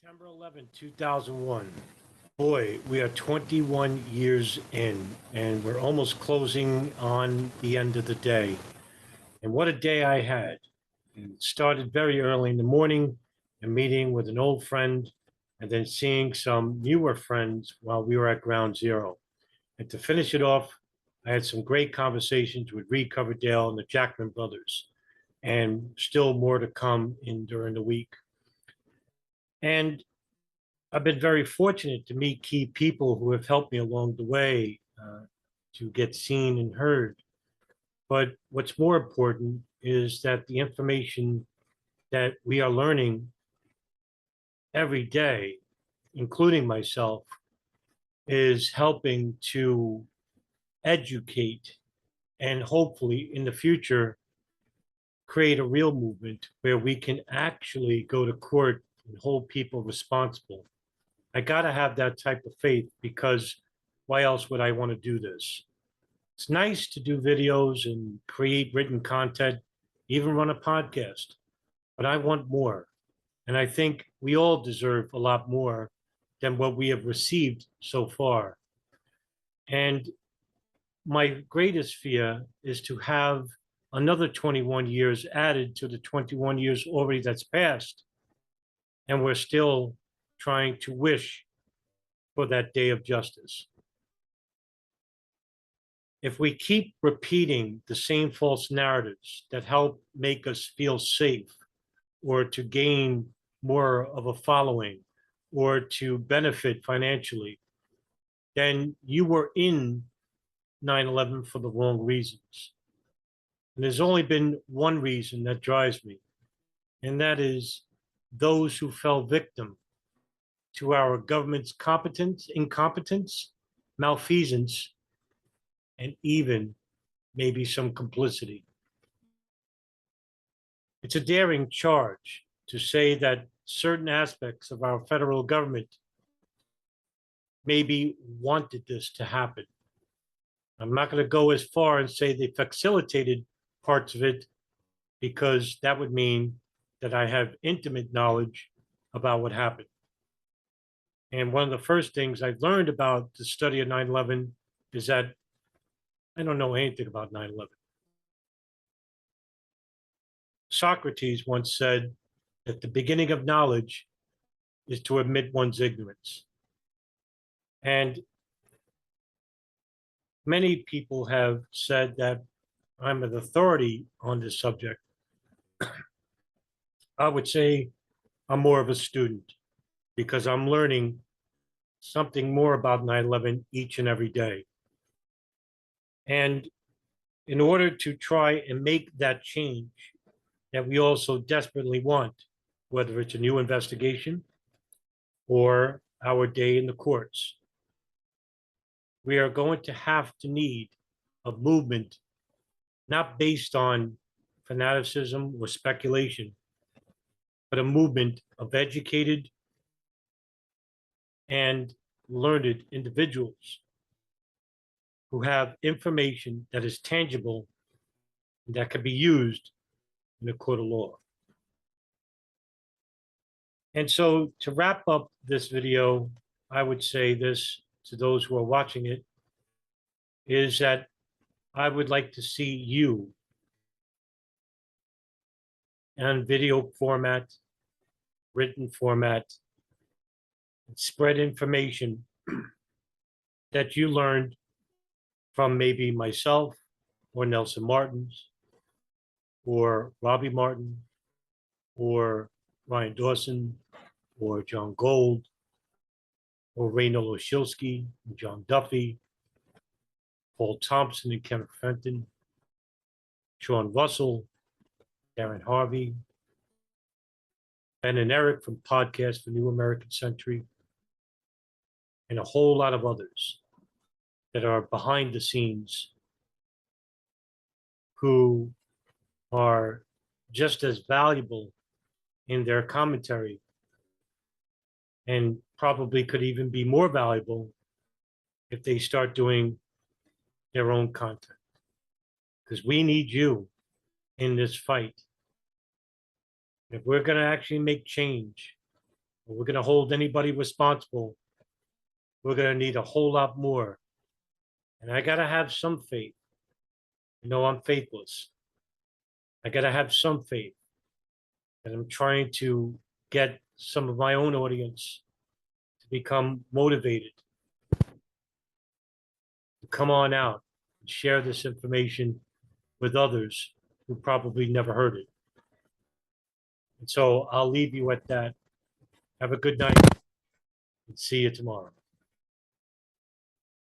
September 11th, 2001. Boy, we are 21 years in, and we're almost closing on the end of the day. And what a day I had. And it started very early in the morning, a meeting with an old friend, and then seeing some newer friends while we were at Ground Zero. And to finish it off, I had some great conversations with Reed Coverdale and the Jackman brothers, and still more to come in during the week. And I've been very fortunate to meet key people who have helped me along the way to get seen and heard. But what's more important is that the information that we are learning every day, including myself, is helping to educate and hopefully in the future create a real movement where we can actually go to court and hold people responsible. I got to have that type of faith because why else would I want to do this? It's nice to do videos and create written content, even run a podcast, but I want more. And I think we all deserve a lot more than what we have received so far. And my greatest fear is to have another 21 years added to the 21 years already that's passed. And we're still trying to wish for that day of justice. If we keep repeating the same false narratives that help make us feel safe or to gain more of a following or to benefit financially, then you were in 9/11 for the wrong reasons. And there's only been one reason that drives me, and that is those who fell victim to our government's competence, incompetence, malfeasance, and even maybe some complicity. It's a daring charge to say that certain aspects of our federal government maybe wanted this to happen. I'm not going to go as far and say they facilitated parts of it because that would mean that I have intimate knowledge about what happened. And one of the first things I've learned about the study of 9/11 is that I don't know anything about 9/11. Socrates once said that the beginning of knowledge is to admit one's ignorance. And many people have said that I'm an authority on this subject. I would say I'm more of a student because I'm learning something more about 9/11 each and every day. And in order to try and make that change that we also desperately want, whether it's a new investigation or our day in the courts, we are going to have to need a movement not based on fanaticism or speculation, but a movement of educated and learned individuals who have information that is tangible and that can be used in a court of law. And so to wrap up this video, I would say this to those who are watching it, is that I would like to see you in video format, written format, and spread information that you learned from maybe myself or Nelson Martins or Robbie Martin or Ryan Dawson or John Gold or Reynold Oshilsky, John Duffy, Paul Thompson and Kenneth Fenton, Sean Russell, Darren Harvey, Ben and Eric from Podcast for New American Century, and a whole lot of others that are behind the scenes who are just as valuable in their commentary and probably could even be more valuable if they start doing their own content. Because we need you in this fight. If we're going to actually make change, If we're going to hold anybody responsible, we're going to need a whole lot more. And I got to have some faith. You know, I'm faithless. I got to have some faith. And I'm trying to get some of my own audience to become motivated to come on out and share this information with others who probably never heard it. And so I'll leave you at that. Have a good night and see you tomorrow.